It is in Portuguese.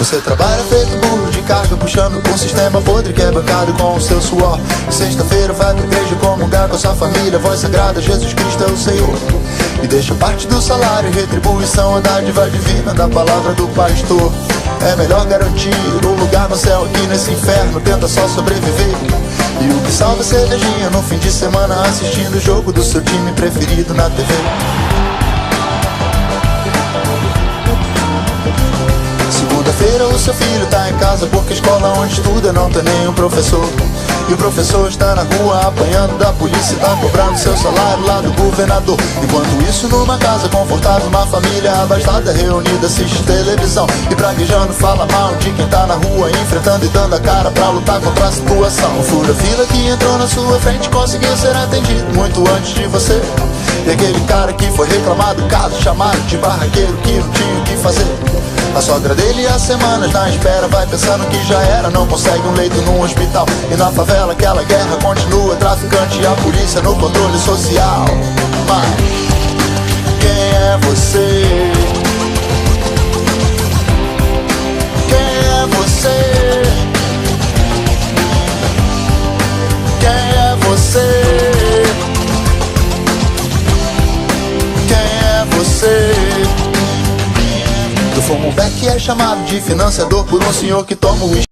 Você trabalha feito burro de carga, puxando um sistema podre que é bancado com o seu suor. E sexta-feira vai pra igreja comungar com a sua família, voz sagrada, Jesus Cristo é o Senhor. E deixa parte do salário e retribuição a dádiva divina da palavra do pastor. É melhor garantir um lugar no céu aqui nesse inferno, tenta só sobreviver. E o que salva é cervejinha no fim de semana, assistindo o jogo do seu time preferido na TV. Segunda-feira o seu filho tá em casa porque a escola onde estuda não tem nenhum professor. E o professor está na rua apanhando da polícia, tá cobrando seu salário lá do governador. Enquanto isso numa casa confortável, uma família abastada reunida assiste televisão e praguejando fala mal de quem tá na rua, enfrentando e dando a cara pra lutar contra a situação. O fura-fila que entrou na sua frente conseguiu ser atendido muito antes de você. E aquele cara que foi reclamado, caso chamado de barraqueiro que não tinha o que fazer. A sogra dele há semanas na espera, vai pensando que já era, não consegue um leito num hospital. E na favela aquela guerra continua, traficante e a polícia no controle social. Mas quem é você? Quem é você? Quem é você? Quem é você? Do Fumo Beck é chamado de financiador por um senhor que toma o